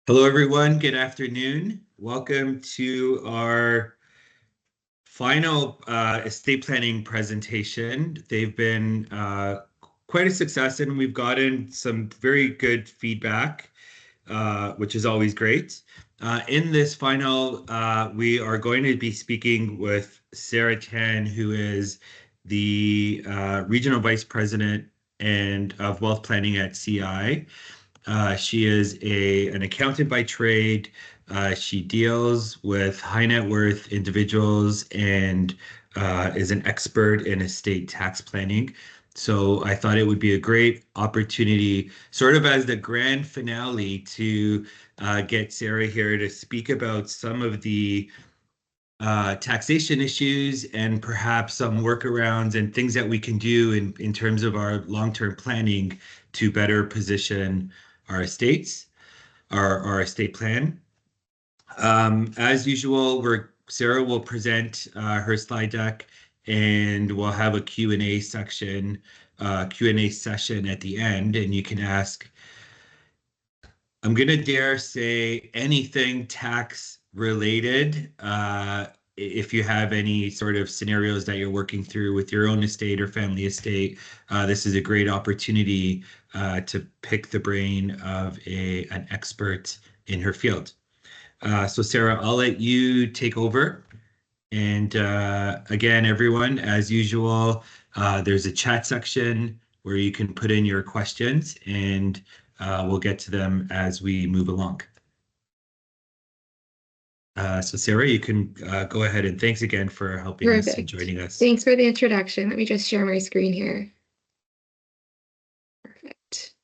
Hello, everyone. Good afternoon. Welcome to our final estate planning presentation. They've been quite a success, and we've gotten some very good feedback, which is always great. In this final, we are going to be speaking with Sarah Tan, who is the Regional Vice President and of Wealth Planning at CI. She is an accountant by trade. She deals with high net worth individuals and is an expert in estate tax planning. So I thought it would be a great opportunity, sort of as the grand finale, to get Sarah here to speak about some of the taxation issues and perhaps some workarounds and things that we can do in terms of our long-term planning to better position our estates, our estate plan. As usual, Sarah will present her slide deck, and we'll have a Q&A section, Q&A session at the end, and you can ask, I'm going to dare say, anything tax related. If you have any sort of scenarios that you're working through with your own estate or family estate, this is a great opportunity to pick the brain of an expert in her field. So Sarah, I'll let you take over. And again, everyone, as usual, there's a chat section where you can put in your questions, and we'll get to them as we move along. So Sarah, you can go ahead, and thanks again for helping us and joining us. Thanks for the introduction. Let me just share my screen here. Perfect.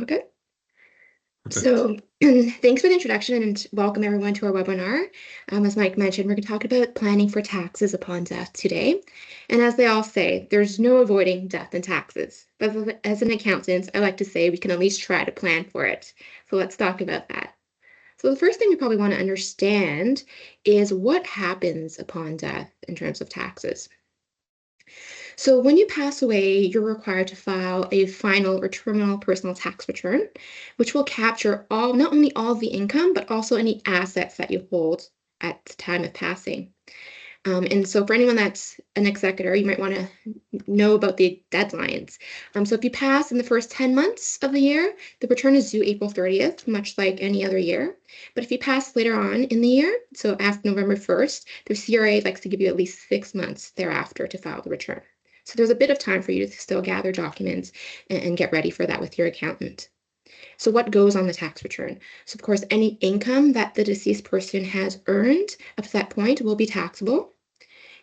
Okay. So thanks for the introduction and welcome everyone to our webinar. As Mike mentioned, we're going to talk about planning for taxes upon death today. And as they all say, there's no avoiding death and taxes. But as an accountant, I like to say we can at least try to plan for it. So let's talk about that. So the first thing you probably want to understand is what happens upon death in terms of taxes. So when you pass away, you're required to file a final or terminal personal tax return, which will capture not only all the income, but also any assets that you hold at the time of passing. And so for anyone that's an executor, you might want to know about the deadlines. So if you pass in the first 10 months of the year, the return is due April 30th, much like any other year. But if you pass later on in the year, so after November 1st, the CRA likes to give you at least 6 months thereafter to file the return. So there's a bit of time for you to still gather documents and get ready for that with your accountant. So what goes on the tax return? So of course, any income that the deceased person has earned up to that point will be taxable.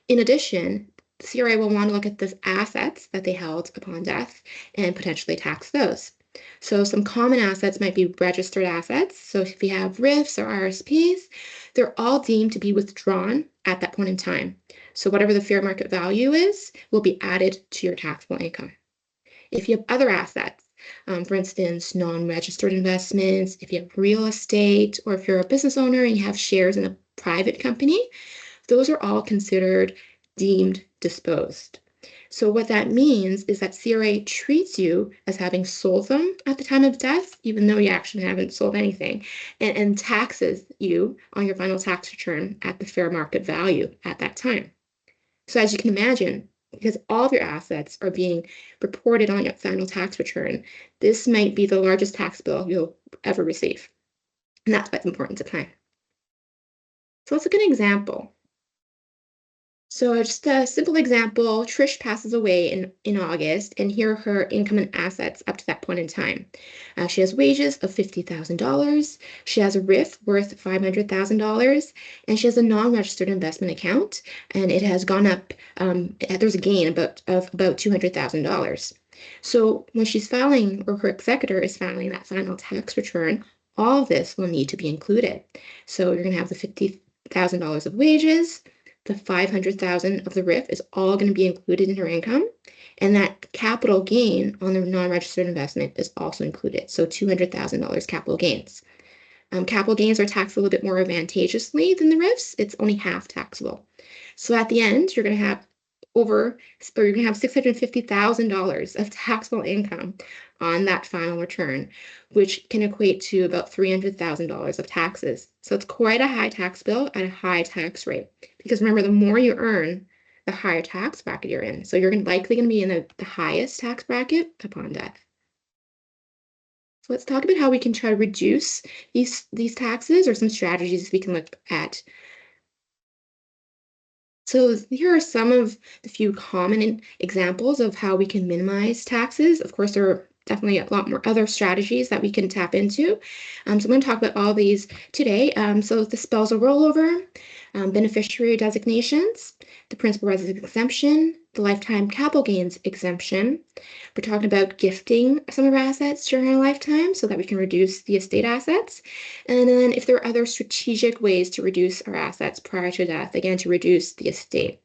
In addition, the CRA will want to look at the assets that they held upon death and potentially tax those. So some common assets might be registered assets. So if you have RIFs or RSPs, they're all deemed to be withdrawn at that point in time. So whatever the fair market value is will be added to your taxable income. If you have other assets, for instance, non-registered investments, if you have real estate, or if you're a business owner and you have shares in a private company, those are all considered deemed disposed. So what that means is that CRA treats you as having sold them at the time of death, even though you actually haven't sold anything, and taxes you on your final tax return at the fair market value at that time. So as you can imagine, because all of your assets are being reported on your final tax return, this might be the largest tax bill you'll ever receive. And that's why it's important to plan. So let's look at an example. So just a simple example, Trish passes away in August, and here are her income and assets up to that point in time. She has wages of $50,000. She has a RIF worth $500,000, and she has a non-registered investment account, and it has gone up. There's a gain of about $200,000. So when she's filing, or her executor is filing that final tax return, all of this will need to be included. So you're going to have the $50,000 of wages. The $500,000 of the RIF is all going to be included in her income, and that capital gain on the non-registered investment is also included. So $200,000 capital gains. Capital gains are taxed a little bit more advantageously than the RIFs. It's only half taxable. So at the end, you're going to have $650,000 of taxable income on that final return, which can equate to about $300,000 of taxes. So it's quite a high tax bill at a high tax rate. Because remember, the more you earn, the higher tax bracket you're in. So you're likely going to be in the highest tax bracket upon death. So let's talk about how we can try to reduce these taxes, or some strategies we can look at. So here are some of the few common examples of how we can minimize taxes. Of course, there are definitely a lot more other strategies that we can tap into. So I'm going to talk about all these today. So the spousal rollover, beneficiary designations, the principal residence exemption, the lifetime capital gains exemption. We're talking about gifting some of our assets during our lifetime so that we can reduce the estate assets. And then if there are other strategic ways to reduce our assets prior to death, again, to reduce the estate.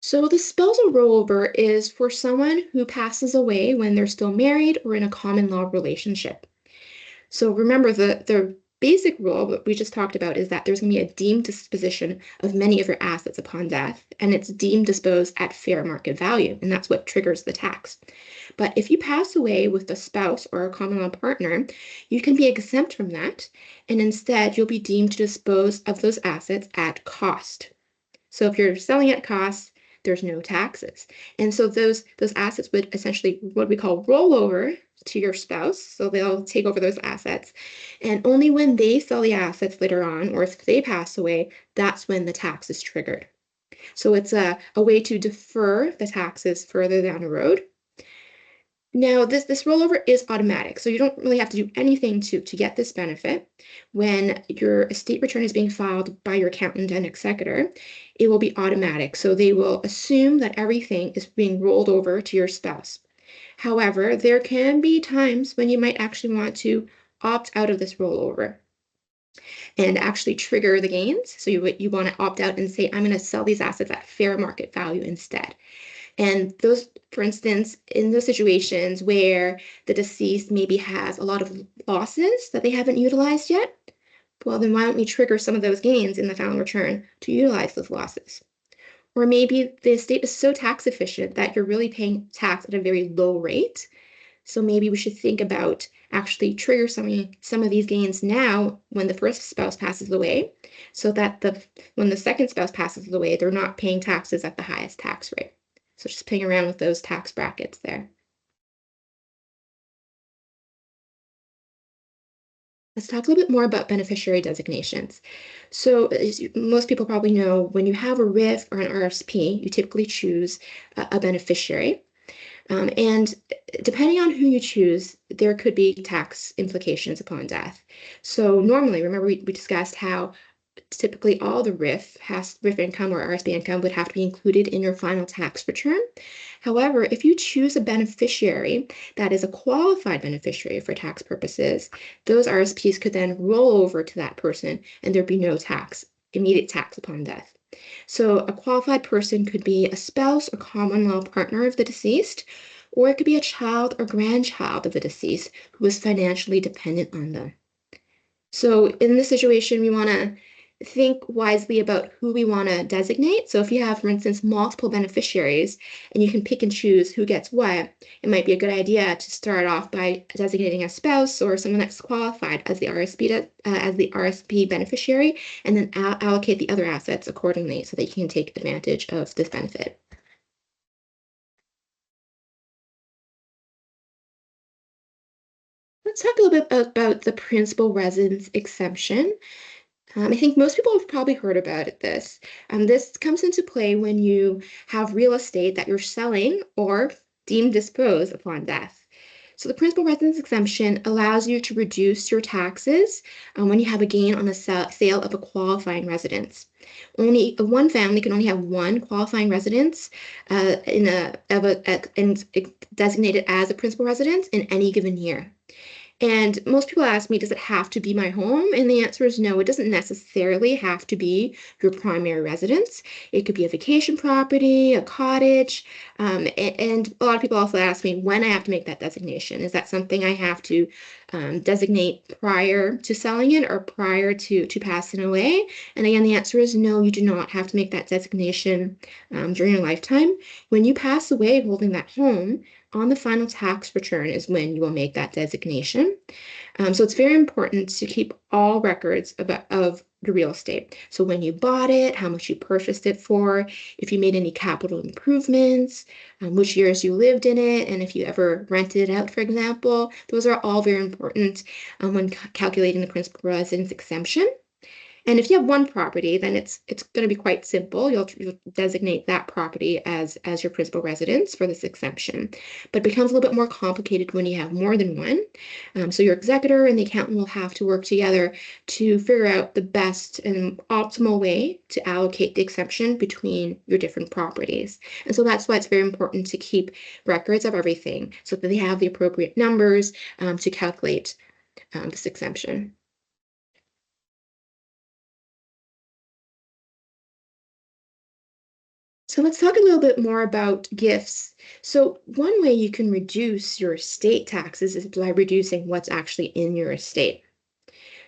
So the spousal rollover is for someone who passes away when they're still married or in a common law relationship. So remember, the basic rule that we just talked about is that there's going to be a deemed disposition of many of your assets upon death, and it's deemed disposed at fair market value, and that's what triggers the tax. But if you pass away with a spouse or a common law partner, you can be exempt from that, and instead you'll be deemed to dispose of those assets at cost. So if you're selling at cost, there's no taxes. And so those assets would essentially what we call roll over to your spouse. So they'll take over those assets. And only when they sell the assets later on, or if they pass away, that's when the tax is triggered. So it's a way to defer the taxes further down the road. Now, this rollover is automatic, so you don't really have to do anything to get this benefit. When your estate return is being filed by your accountant and executor, it will be automatic. So they will assume that everything is being rolled over to your spouse. However, there can be times when you might actually want to opt out of this rollover and actually trigger the gains. So you want to opt out and say, I'm going to sell these assets at fair market value instead. And those, for instance, in those situations where the deceased maybe has a lot of losses that they haven't utilized yet, well, then why don't we trigger some of those gains in the final return to utilize those losses? Or maybe the estate is so tax efficient that you're really paying tax at a very low rate. So maybe we should think about actually trigger some of these gains now when the first spouse passes away, so that when the second spouse passes away, they're not paying taxes at the highest tax rate. So just playing around with those tax brackets there. Let's talk a little bit more about beneficiary designations. So as most people probably know, when you have a RIF or an RSP, you typically choose a beneficiary. And depending on who you choose, there could be tax implications upon death. So normally, remember we discussed how typically all the RIF income or RSP income would have to be included in your final tax return. However, if you choose a beneficiary that is a qualified beneficiary for tax purposes, those RSPs could then roll over to that person and there'd be no tax, immediate tax upon death. So a qualified person could be a spouse or common law partner of the deceased, or it could be a child or grandchild of the deceased who is financially dependent on them. So in this situation, we want to think wisely about who we want to designate. So if you have, for instance, multiple beneficiaries and you can pick and choose who gets what, it might be a good idea to start off by designating a spouse or someone that's qualified as the RSP beneficiary, and then allocate the other assets accordingly so that you can take advantage of this benefit. Let's talk a little bit about the principal residence exemption. I think most people have probably heard about this. This comes into play when you have real estate that you're selling or deemed disposed upon death. So the principal residence exemption allows you to reduce your taxes when you have a gain on the sale of a qualifying residence. Only one family can only have one qualifying residence designated as a principal residence in any given year. And most people ask me, does it have to be my home? And the answer is no, it doesn't necessarily have to be your primary residence. It could be a vacation property, a cottage. And a lot of people also ask me when I have to make that designation. Is that something I have to designate prior to selling it or prior to passing away? And again, the answer is no, you do not have to make that designation during your lifetime. When you pass away holding that home, on the final tax return is when you will make that designation. So it's very important to keep all records of the real estate. So when you bought it, how much you purchased it for, if you made any capital improvements, which years you lived in it, and if you ever rented it out, for example. Those are all very important when calculating the principal residence exemption. And if you have one property, then it's going to be quite simple. You'll designate that property as your principal residence for this exemption. But it becomes a little bit more complicated when you have more than one. So your executor and the accountant will have to work together to figure out the best and optimal way to allocate the exemption between your different properties. And so that's why it's very important to keep records of everything so that they have the appropriate numbers to calculate this exemption. So let's talk a little bit more about gifts. So one way you can reduce your estate taxes is by reducing what's actually in your estate.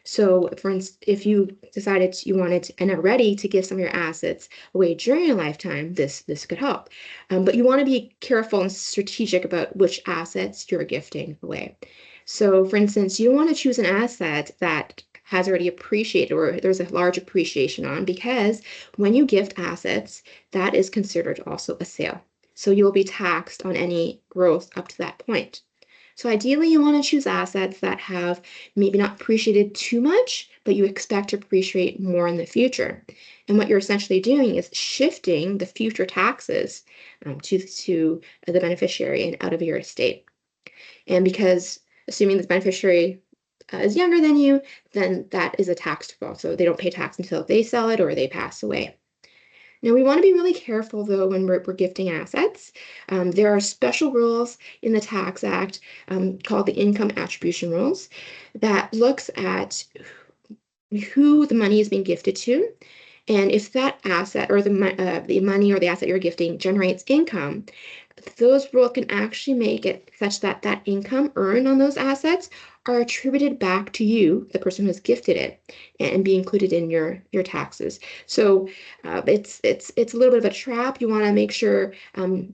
So for instance, if you decided you wanted and are ready to give some of your assets away during your lifetime, this could help. But you want to be careful and strategic about which assets you're gifting away. So for instance, you want to choose an asset that has already appreciated or there's a large appreciation on, because when you gift assets, that is considered also a sale. So you'll be taxed on any growth up to that point. So ideally, you want to choose assets that have maybe not appreciated too much, but you expect to appreciate more in the future. And what you're essentially doing is shifting the future taxes to the beneficiary and out of your estate. And because assuming the beneficiary is younger than you, then that is a tax default. So they don't pay tax until they sell it or they pass away. Now, we want to be really careful, though, when we're gifting assets. There are special rules in the Tax Act called the income attribution rules that looks at who the money is being gifted to. And if that asset or the money or the asset you're gifting generates income, those rules can actually make it such that that income earned on those assets are attributed back to you, the person who's gifted it, and be included in your taxes. So it's a little bit of a trap. You want to make sure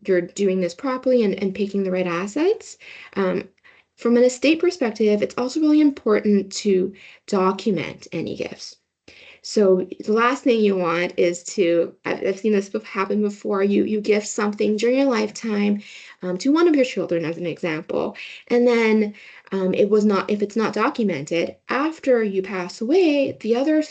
you're doing this properly and picking the right assets. From an estate perspective, it's also really important to document any gifts. So the last thing you want is to, I've seen this happen before, you gift something during your lifetime to one of your children as an example, and then if it's not documented, after you pass away, the other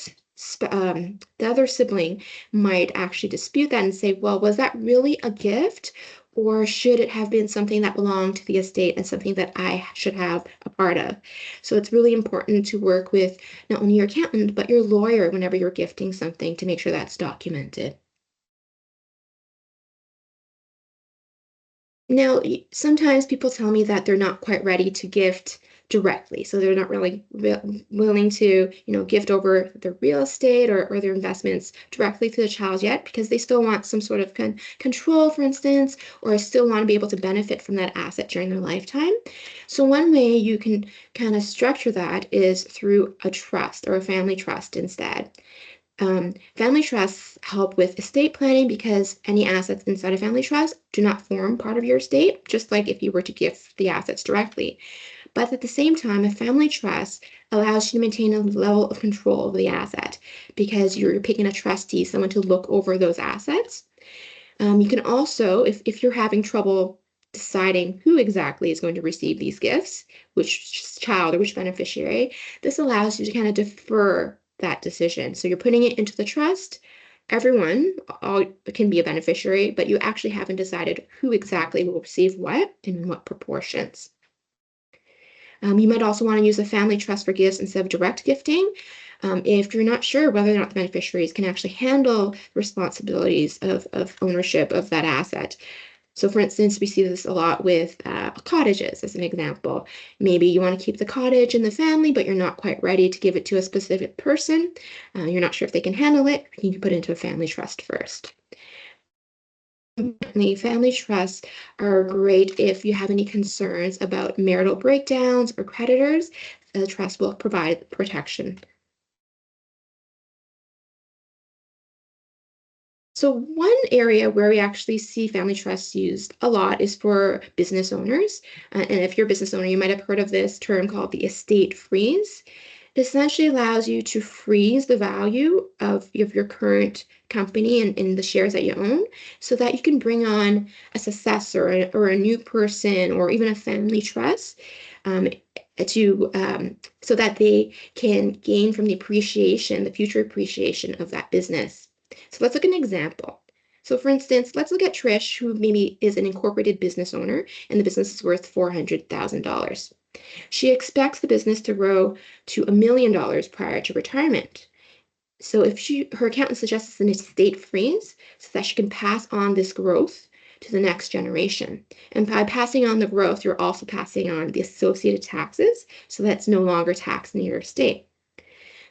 sibling might actually dispute that and say, well, was that really a gift? Or should it have been something that belonged to the estate and something that I should have a part of? So it's really important to work with not only your accountant, but your lawyer whenever you're gifting something to make sure that's documented. Now, sometimes people tell me that they're not quite ready to gift directly. So they're not really willing to, gift over their real estate or their investments directly to the child yet, because they still want some sort of control, for instance, or still want to be able to benefit from that asset during their lifetime. So one way you can kind of structure that is through a trust or a family trust instead. Family trusts help with estate planning because any assets inside a family trust do not form part of your estate, just like if you were to gift the assets directly. But at the same time, a family trust allows you to maintain a level of control over the asset because you're picking a trustee, someone to look over those assets. You can also, if you're having trouble deciding who exactly is going to receive these gifts, which child or which beneficiary, this allows you to kind of defer that decision. So you're putting it into the trust. Everyone all can be a beneficiary, but you actually haven't decided who exactly will receive what and in what proportions. You might also want to use a family trust for gifts instead of direct gifting. If you're not sure whether or not the beneficiaries can actually handle the responsibilities of ownership of that asset. So for instance, we see this a lot with cottages as an example. Maybe you want to keep the cottage in the family, but you're not quite ready to give it to a specific person. You're not sure if they can handle it. You can put it into a family trust first. the family trusts are great if you have any concerns about marital breakdowns or creditors. The trust will provide protection. So one area where we actually see family trusts used a lot is for business owners. And if you're a business owner, you might have heard of this term called the estate freeze. It essentially allows you to freeze the value of your current company and the shares that you own so that you can bring on a successor or a new person or even a family trust um, so that they can gain from the appreciation, the future appreciation of that business. So let's look at an example. So for instance, let's look at Trish, who maybe is an incorporated business owner, and the business is worth $400,000. She expects the business to grow to $1 million prior to retirement. So if her accountant suggests an estate freeze so that she can pass on this growth to the next generation. And by passing on the growth, you're also passing on the associated taxes, so that's no longer taxed in your estate.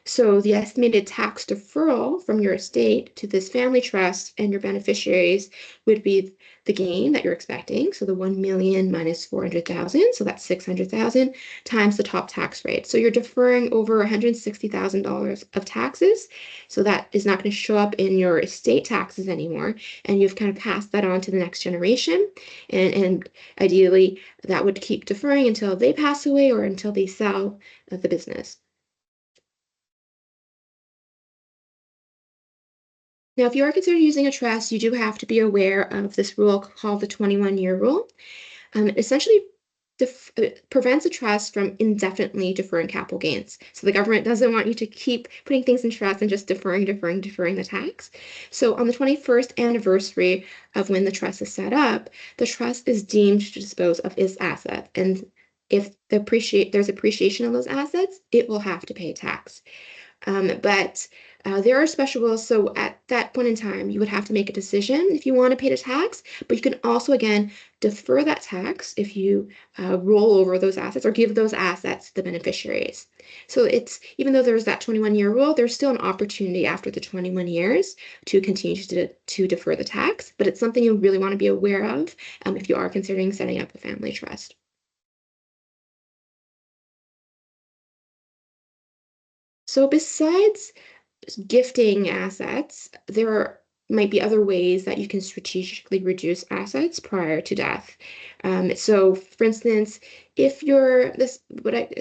So the estimated tax deferral from your estate to this family trust and your beneficiaries would be the gain that you're expecting. So the 1 million minus 400,000, so that's 600,000 times the top tax rate. So you're deferring over $160,000 of taxes. So that is not going to show up in your estate taxes anymore. And you've kind of passed that on to the next generation. And ideally, that would keep deferring until they pass away or until they sell the business. Now, if you are considering using a trust, you do have to be aware of this rule called the 21-year rule. It essentially prevents a trust from indefinitely deferring capital gains. So the government doesn't want you to keep putting things in trust and just deferring the tax. So on the 21st anniversary of when the trust is set up, the trust is deemed to dispose of its asset. And if there's appreciation of those assets, it will have to pay tax. But there are special rules. So at that point in time, you would have to make a decision if you want to pay the tax, but you can also, again, defer that tax if you roll over those assets or give those assets to the beneficiaries. So it's, even though there's that 21-year rule, there's still an opportunity after the 21 years to continue to defer the tax, but it's something you really want to be aware of if you are considering setting up a family trust. So besides gifting assets, there might be other ways that you can strategically reduce assets prior to death. So for instance, if you're a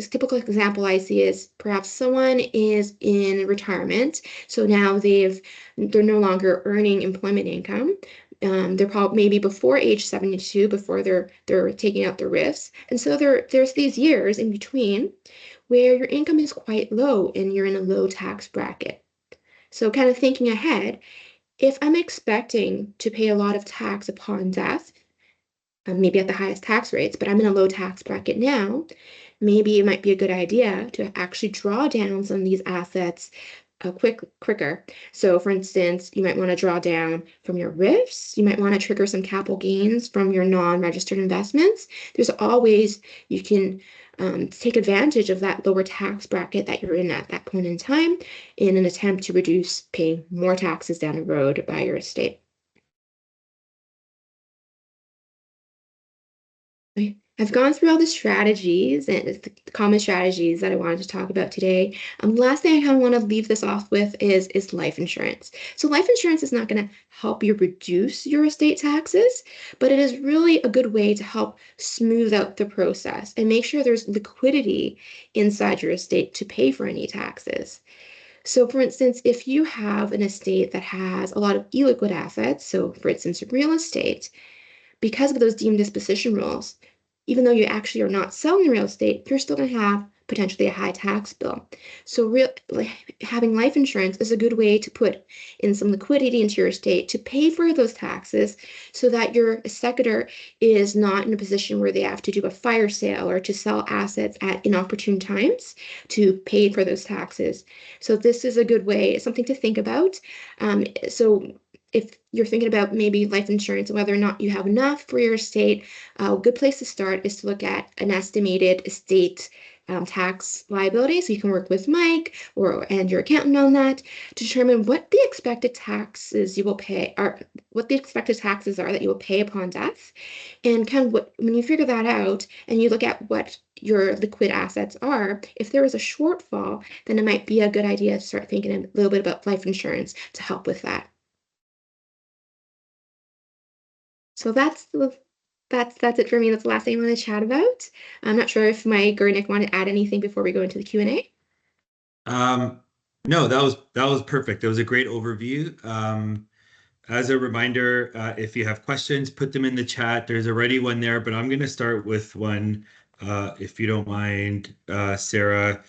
typical example I see is perhaps someone is in retirement. So now they're no longer earning employment income. They're probably maybe before age 72, before they're taking out the risks. And so there's these years in between where your income is quite low and you're in a low tax bracket. So kind of thinking ahead, if I'm expecting to pay a lot of tax upon death, maybe at the highest tax rates, but I'm in a low tax bracket now, maybe it might be a good idea to actually draw down some of these assets quicker. So for instance, you might want to draw down from your RIFs. You might want to trigger some capital gains from your non-registered investments. There's always you can take advantage of that lower tax bracket that you're in at that point in time in an attempt to reduce paying more taxes down the road by your estate. I've gone through all the strategies and the common strategies that I wanted to talk about today. Last thing I kind of want to leave this off with is life insurance. So life insurance is not going to help you reduce your estate taxes, but it is really a good way to help smooth out the process and make sure there's liquidity inside your estate to pay for any taxes. So for instance, if you have an estate that has a lot of illiquid assets, so for instance, real estate, because of those deemed disposition rules, even though you actually are not selling real estate, you're still going to have potentially a high tax bill. So having life insurance is a good way to put in some liquidity into your estate to pay for those taxes so that your executor is not in a position where they have to do a fire sale or to sell assets at inopportune times to pay for those taxes. So this is a good way, something to think about. So if you're thinking about maybe life insurance and whether or not you have enough for your estate, a good place to start is to look at an estimated estate tax liability. So you can work with Mike and your accountant on that to determine what the expected taxes you will pay are, what the expected taxes are that you will pay upon death. And kind of when you figure that out and you look at what your liquid assets are, if there is a shortfall, then it might be a good idea to start thinking a little bit about life insurance to help with that. So that's it for me. That's the last thing I want to chat about. I'm not sure if Mike or Nick want to add anything before we go into the Q&A. No, that was perfect. That was a great overview. As a reminder, if you have questions, put them in the chat. There's already one there, but I'm going to start with one, if you don't mind, Sarah.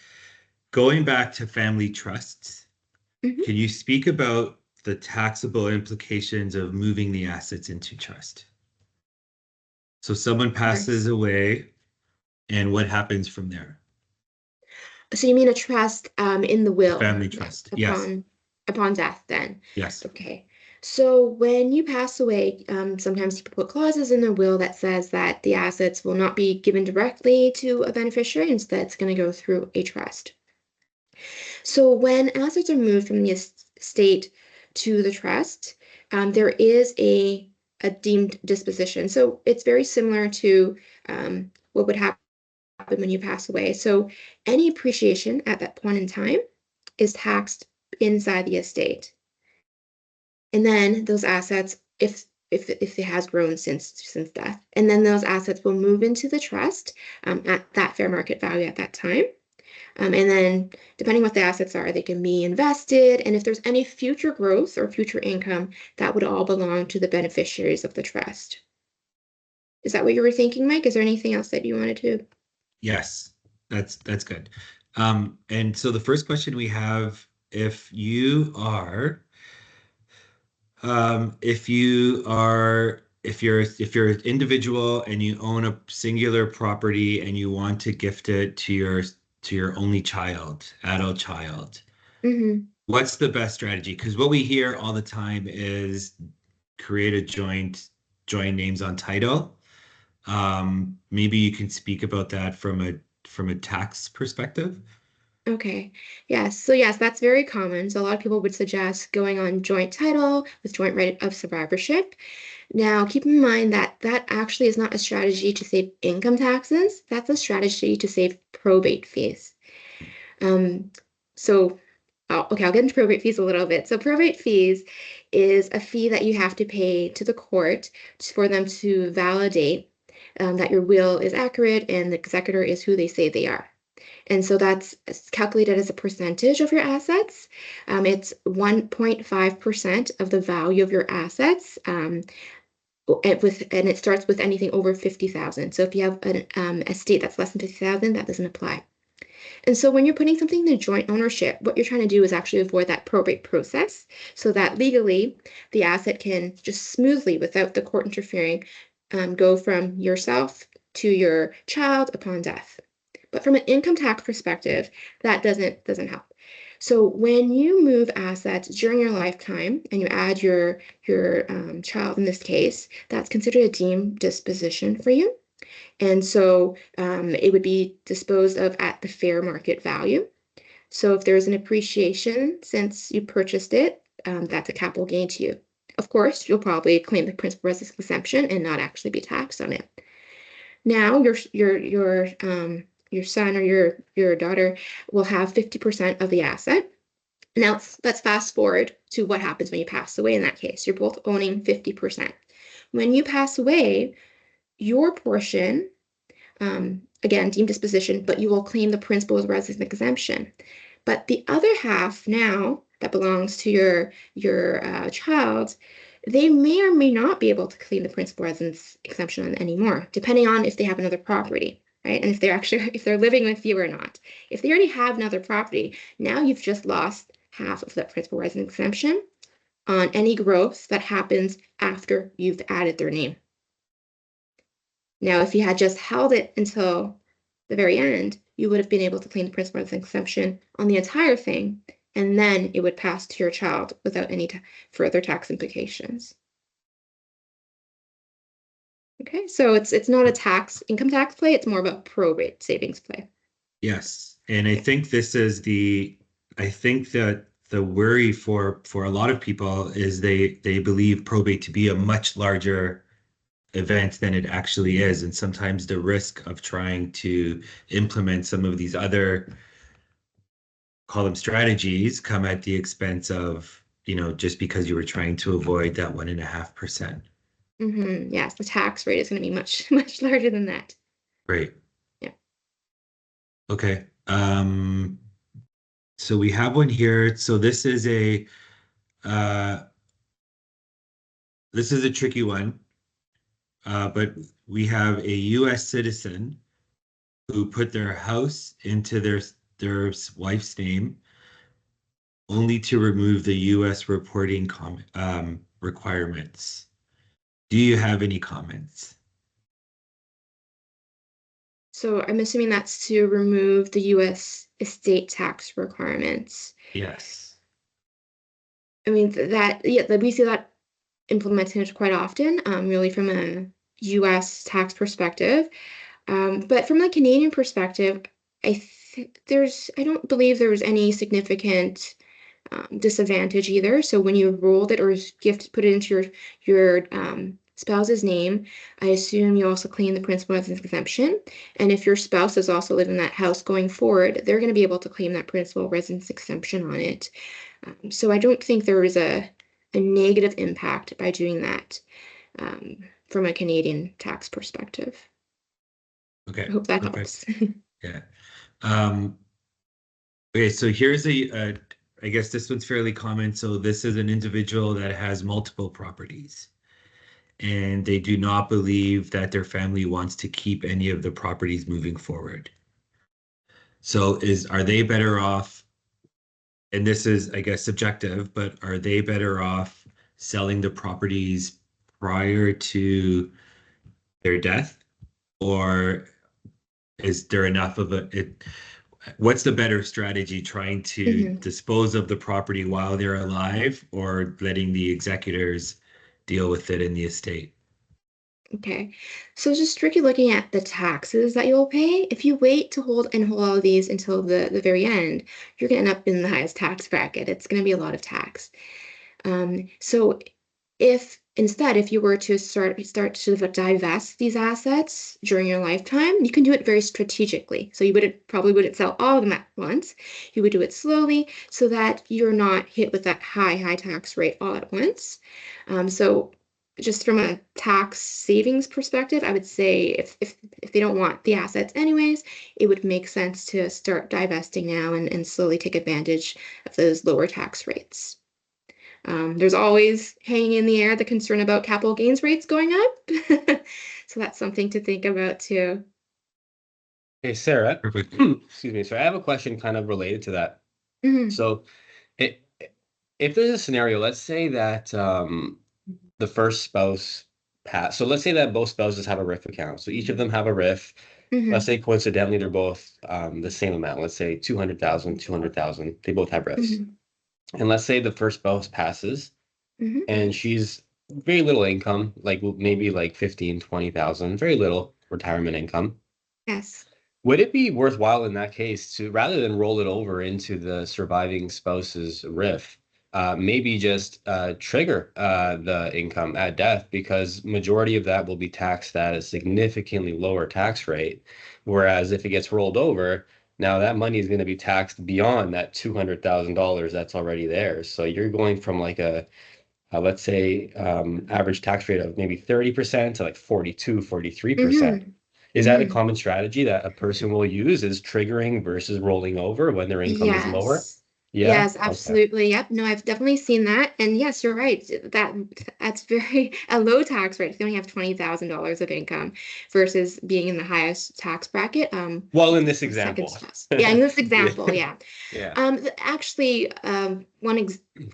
Going back to family trusts, Mhm. can you speak about the taxable implications of moving the assets into trust? So someone Of passes course. away, and what happens from there? So you mean a trust in the A will family trust. Yes. upon death then? Yes. Okay. So when you pass away, sometimes people put clauses in their will that says that the assets will not be given directly to a beneficiary, instead it's going to go through a trust. So when assets are moved from the estate to the trust, there is a deemed disposition. So it's very similar to what would happen when you pass away. So any appreciation at that point in time is taxed inside the estate. And then those assets, if it has grown since death, and then those assets will move into the trust at that fair market value at that time. And then, depending what the assets are, they can be invested. And if there's any future growth or future income, that would all belong to the beneficiaries of the trust. Is that what you were thinking, Mike? Is there anything else that you wanted to? Yes. That's good. And so the first question we have, if you are if you're an individual and you own a singular property and you want to gift it to your only child, adult child, Mm-hmm. what's the best strategy? Because what we hear all the time is create a joint names on title. Maybe you can speak about that from a tax perspective. Okay. Yes. So yes, that's very common. So a lot of people would suggest going on joint title with joint right of survivorship. Now, keep in mind that that actually is not a strategy to save income taxes. That's a strategy to save probate fees. Um, so, okay, I'll get into probate fees a little bit. So, probate fees is a fee that you have to pay to the court for them to validate that your will is accurate and the executor is who they say they are. And so that's calculated as a percentage of your assets. It's 1.5% of the value of your assets. And it starts with anything over 50,000. So if you have an estate that's less than 50,000, that doesn't apply. And so when you're putting something in joint ownership, what you're trying to do is actually avoid that probate process so that legally the asset can just smoothly, without the court interfering, go from yourself to your child upon death. But from an income tax perspective, that doesn't help. So when you move assets during your lifetime and you add your child in this case, that's considered a deemed disposition for you. And so it would be disposed of at the fair market value. So if there's an appreciation since you purchased it, that's a capital gain to you. Of course, you'll probably claim the principal residence exemption and not actually be taxed on it. Now your son or your daughter will have 50% of the asset. Now let's fast forward to what happens when you pass away in that case. You're both owning 50%. When you pass away, your portion again, deemed disposition, but you will claim the principal's residence exemption. But the other half now that belongs to your child, they may or may not be able to claim the principal residence exemption on anymore, depending on if they have another property, right? And if they're living with you or not. If they already have another property, now you've just lost half of that principal residence exemption on any growth that happens after you've added their name. Now, if you had just held it until the very end, you would have been able to claim the principal residence exemption on the entire thing, and then it would pass to your child without any further tax implications. Okay, so it's not a income tax play, it's more of a probate savings play. Yes. And I think I think that the worry for a lot of people is they believe probate to be a much larger event than it actually is. And sometimes the risk of trying to implement some of these other, call them strategies, come at the expense of, just because you were trying to avoid that 1.5%. Yes, the tax rate is going to be much, much larger than that. Right. Yeah. Okay. So we have one here. So uh, this is a tricky one. But we have a U.S. citizen who put their house into their wife's name only to remove the U.S. reporting requirements. Do you have any comments? So I'm assuming that's to remove the U.S. estate tax requirements. Yes. I mean, we see that implemented quite often, really from a U.S. tax perspective. But from a Canadian perspective, I don't believe there was any significant disadvantage either. So when you rolled it or put it into your spouse's name, I assume you also claim the principal residence exemption. And if your spouse is also living in that house going forward, they're going to be able to claim that principal residence exemption on it. So I don't think there was a negative impact by doing that from a Canadian tax perspective. Okay. I hope that Perfect. helps. Yeah. Okay, so here's I guess this one's fairly common. So this is an individual that has multiple properties, and they do not believe that their family wants to keep any of the properties moving forward. So are they better off, and this is, I guess, subjective, but are they better off selling the properties prior to their death? Or is there enough of what's the better strategy, trying to Mhm. dispose of the property while they're alive or letting the executors deal with it in the estate? Okay, so just strictly looking at the taxes that you'll pay, if you wait to hold all of these until the very end, you're going to end up in the highest tax bracket. It's going to be a lot of tax. So if you were to start to divest these assets during your lifetime, you can do it very strategically. So you probably wouldn't sell all of them at once. You would do it slowly so that you're not hit with that high tax rate all at once. So just from a tax savings perspective, I would say if they don't want the assets anyways, it would make sense to start divesting now and slowly take advantage of those lower tax rates. There's always hanging in the air the concern about capital gains rates going up. So that's something to think about too. Hey, Sarah, Perfect. excuse me. So I have a question kind of related to that. Mhm. So it, if there's a scenario, let's say that the first spouse pass. So let's say that both spouses have a RIF account. So each of them have a RIF. Let's Mhm. say coincidentally they're both the same amount. Let's say 200,000, 200,000. They both have RIFs. Mhm. And let's say the first spouse passes Mhm. and she's very little income, like maybe like 15, 20,000, very little retirement income. Yes. Would it be worthwhile in that case to, rather than roll it over into the surviving spouse's RIF, maybe just trigger the income at death, because majority of that will be taxed at a significantly lower tax rate. Whereas if it gets rolled over, now that money is going to be taxed beyond that $200,000 that's already there. So you're going from like let's say average tax rate of maybe 30% to like 42, 43%. Mhm. Is that a Mhm. common strategy that a person will use, is triggering versus rolling over when their income is lower? Yes. Yeah? Yes, Okay. absolutely. Yep. No, I've definitely seen that. And yes, you're right. That's very a low tax rate. If you only have $20,000 of income versus being in the highest tax bracket. Well, in this Second example. spouse. Yeah, in this Yeah. example, yeah. Yeah. Actually, one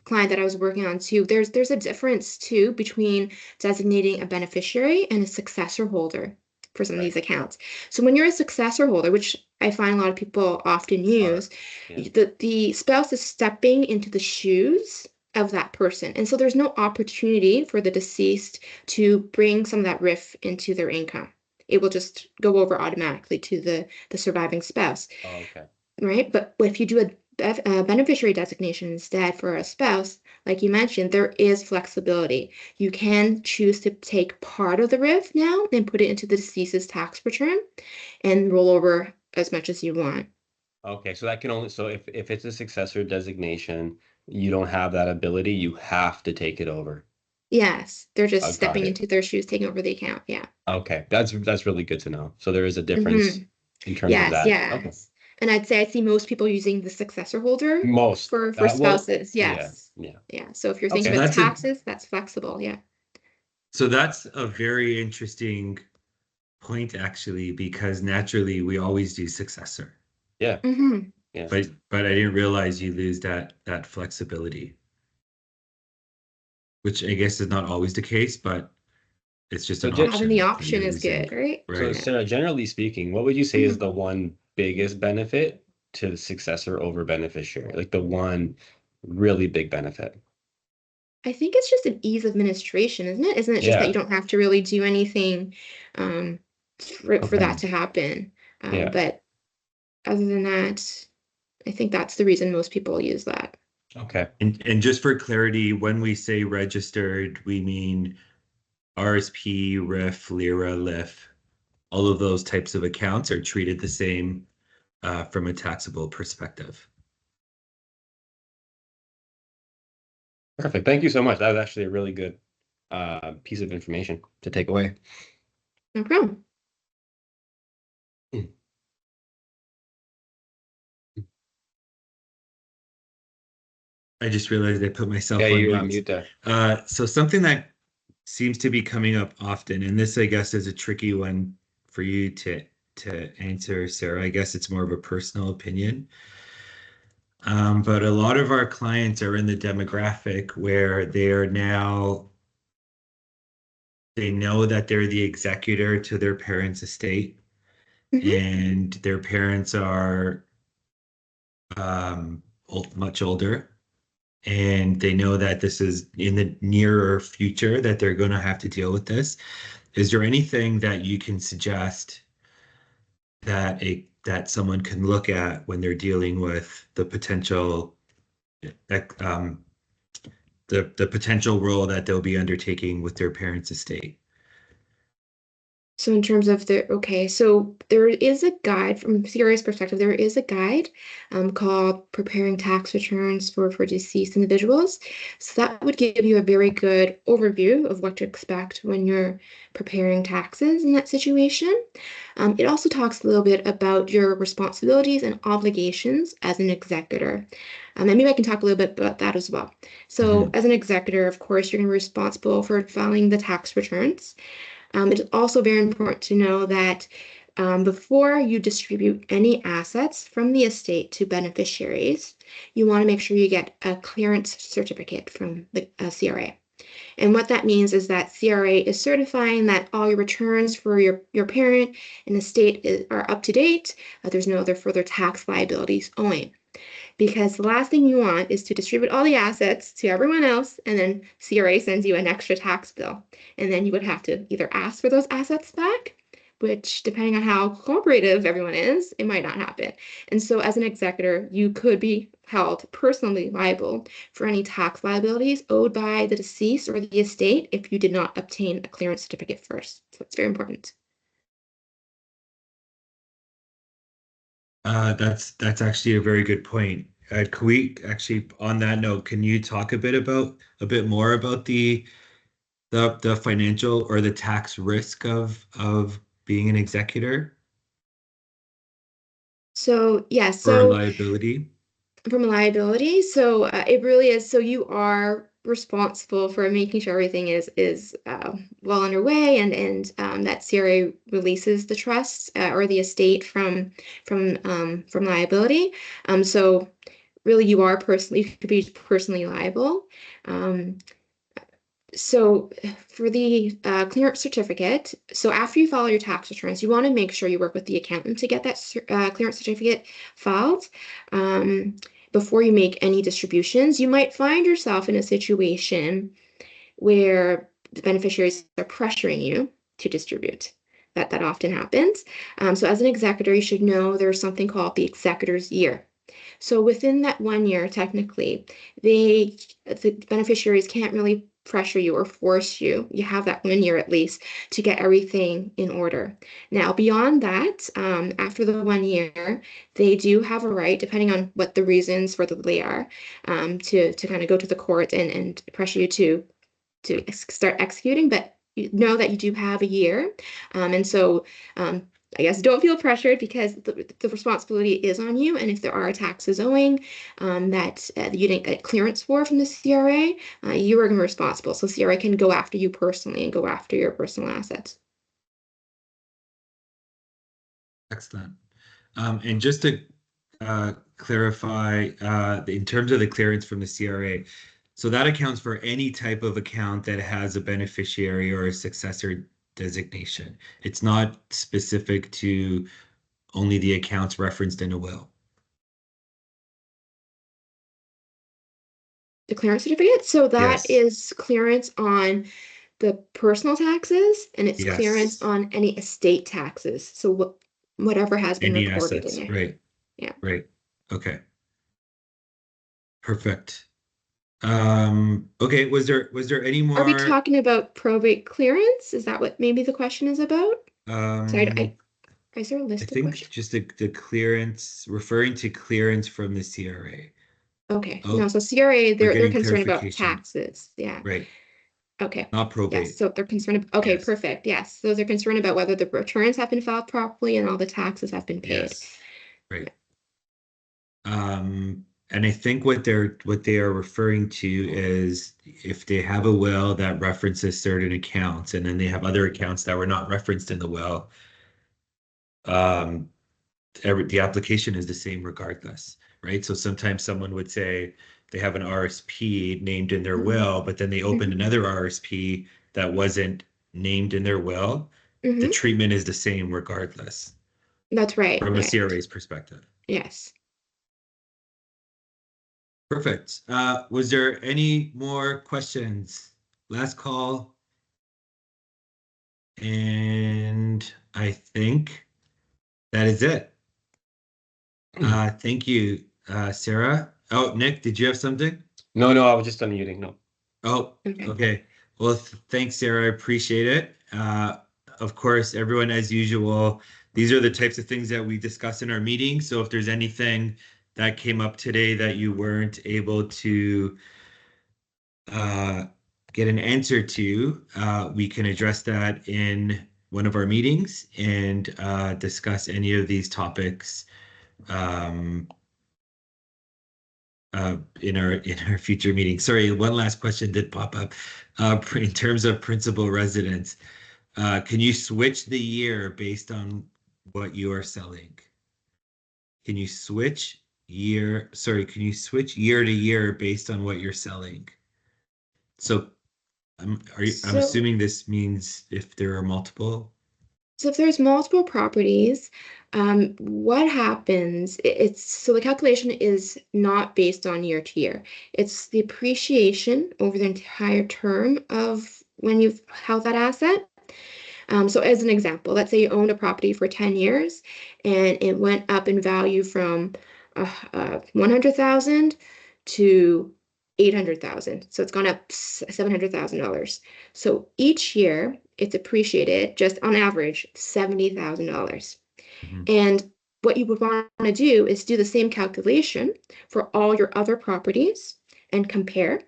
client that I was working on too, there's a difference too between designating a beneficiary and a successor holder for some of Right. these accounts. So when you're a successor holder, which I find a lot of people often use, Yeah. the spouse is stepping into the shoes of that person. And so there's no opportunity for the deceased to bring some of that RIF into their income. It will just go over automatically to the surviving spouse, Oh, okay. right? But if you do a beneficiary designation instead for a spouse, like you mentioned, there is flexibility. You can choose to take part of the RIF now and put it into the deceased's tax return and roll over as much as you want. Okay, so that can only, so if it's a successor designation, you don't have that ability, you have to take it over. Yes, they're just Got stepping it. into their shoes, taking over the account. Yeah. Okay, that's really good to know. So there is a difference Hmm. in terms of Yes, that. Okay. yes. And I'd say I see most people using the successor holder Most. for Well, spouses. yeah, Yes. yeah. Yeah. So if you're So thinking Okay. about that's a taxes, that's flexible. Yeah. so that's a very interesting point actually, because naturally we always do successor. Yeah, Hmm. yeah. But I didn't realize you lose that flexibility, which I guess is not always the case, but it's just So an Having the option that option you're is using. good, right? so Right. Yeah. Sarah, generally speaking, what would you say is Mhm. the one biggest benefit to the successor over beneficiary? Like the one really big benefit? I think it's just an ease of administration, isn't it? Isn't it just that you Yeah. don't have to really do anything um, for that Okay. to happen? Yeah. But other than that, I think that's the reason most people use that. Okay. And just for clarity, when we say registered, we mean RSP, RIF, LIRA, LIF. All of those types of accounts are treated the same from a taxable perspective. Perfect. Thank you so much. That was actually a really good piece of information to take away. No problem. I just realized I put myself Yeah, on you mute. unmute there. So something that seems to be coming up often, and this I guess is a tricky one for you to answer, Sarah. I guess it's more of a personal opinion. But a lot of our clients are in the demographic where they know that they're the executor to their parents' estate, Hmm. and their parents are much older, and they know that this is in the nearer future that they're going to have to deal with this. Is there anything that you can suggest that someone can look at when they're dealing with the potential um, the potential role that they'll be undertaking with their parents' estate? So in terms of okay, so there is a guide from CRA's perspective, there is a guide called Preparing Tax Returns for Deceased Individuals. So that would give you a very good overview of what to expect when you're preparing taxes in that situation. It also talks a little bit about your responsibilities and obligations as an executor. And maybe I can talk a little bit about that as well. So Mhm. as an executor, of course, you're going to be responsible for filing the tax returns. It is also very important to know that before you distribute any assets from the estate to beneficiaries, you want to make sure you get a clearance certificate from the CRA. And what that means is that CRA is certifying that all your returns for your parent and estate are up to date. There's no other further tax liabilities owing. Because the last thing you want is to distribute all the assets to everyone else, and then CRA sends you an extra tax bill. And then you would have to either ask for those assets back, which, depending on how cooperative everyone is, it might not happen. And so, as an executor, you could be held personally liable for any tax liabilities owed by the deceased or the estate if you did not obtain a clearance certificate first. So, it's very important. That's actually a very good point. Can we actually, on that note, can you talk a bit more about the financial or the tax risk of being an executor So, yeah, or so liability? from a liability. So it really is. So you are responsible for making sure everything is well underway, and that CRA releases the trust or the estate from liability. So really, you could be personally liable. Um, So for the clearance certificate, so after you file your tax returns, you want to make sure you work with the accountant to get that clearance certificate filed. Before you make any distributions, you might find yourself in a situation where the beneficiaries are pressuring you to distribute. That often happens. So as an executor, you should know there's something called the executor's year. So within that 1 year, technically, the beneficiaries can't really pressure you or force you. You have that 1 year at least to get everything in order. Now, beyond that, after the 1 year, they do have a right, depending on what the reasons for the delay are, to kind of go to the court and pressure you to start executing, but you know that you do have a year. And so I guess don't feel pressured because the responsibility is on you. And if there are taxes owing that you didn't get clearance for from the CRA, you are responsible. So CRA can go after you personally and go after your personal assets. Excellent. And just to clarify, in terms of the clearance from the CRA, so that accounts for any type of account that has a beneficiary or a successor designation. It's not specific to only the accounts referenced in a will. The clearance certificate. So that Yes. is clearance on the personal taxes and it's Yes. clearance on any estate taxes. So whatever has been Any recorded in assets, there. right? Yeah. Right. Okay. Perfect. Okay, was there any Are we more talking about probate clearance? Is that what maybe the question is about? Sorry, is there a I list of think questions? just the clearance, referring to clearance from the CRA. Okay, Oh, no, so CRA, we're they're getting concerned about clarification. taxes. Yeah. Right, Okay. not Yes, probate. so they're concerned. Okay, Yes, perfect. Yes, so they're concerned about whether the returns have been filed properly and all the taxes have been paid. yes, right. And I think what they are referring to is if they have a will that references certain accounts, and then they have other accounts that were not referenced in the will, the application is the same regardless, right? So sometimes someone would say they have an RSP named in their will, but then they opened Mhm. another RSP that wasn't named in their will. The Mhm. treatment is the same regardless That's right. from a Right. CRA's perspective. Yes. Perfect. Was there any more questions? Last call. And I think that is it. Thank you, Sarah. Oh, Nick, did you have something? No, I was just unmuting. No. Oh, Okay. okay. Well, thanks, Sarah. I appreciate it. Of course, everyone, as usual, these are the types of things that we discuss in our meetings. So if there's anything that came up today that you weren't able to uh, get an answer to, we can address that in one of our meetings and discuss any of these topics um, in our future meetings. Sorry, one last question did pop up. In terms of principal residence, can you switch the year based on what you are selling? Can you switch year? Sorry, can you switch year to year based on what you're selling? So I'm So assuming this means if there are multiple. So if there's multiple properties, what happens? It's so the calculation is not based on year to year. It's the appreciation over the entire term of when you've held that asset. So as an example, let's say you owned a property for 10 years and it went up in value from 100,000 to 800,000. So it's gone up $700,000. So each year it's appreciated just on average $70,000. Mhm. And what you would want to do is do the same calculation for all your other properties and compare.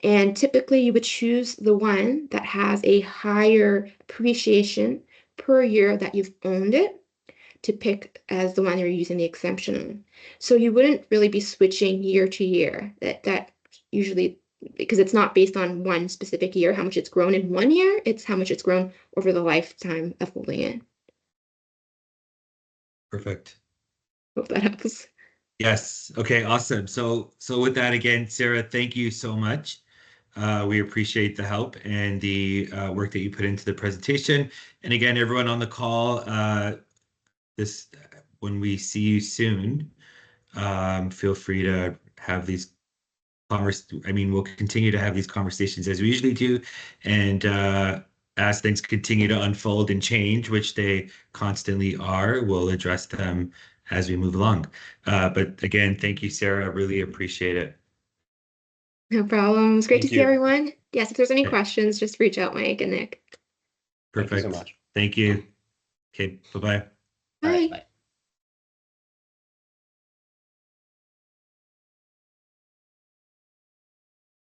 And typically you would choose the one that has a higher appreciation per year that you've owned it to pick as the one you're using the exemption on. So you wouldn't really be switching year to year. That usually because it's not based on one specific year, how much it's grown in 1 year, it's how much it's grown over the lifetime of holding it. Perfect. Hope that helps. Yes. Okay. Awesome. So with that again, Sarah, thank you so much. We appreciate the help and the work that you put into the presentation. And again, everyone on the call, when we see you soon, feel free to have these we'll continue to have these conversations as we usually do. And as things continue to unfold and change, which they constantly are, we'll address them as we move along. But again, thank you, Sarah. Really appreciate it. No problem. It's great to Thank see you. everyone. Yes, if there's any Okay. questions, just reach out, Mike and Nick. Perfect. Thank you so much. Thank you. Okay, bye-bye. All right, Bye. bye.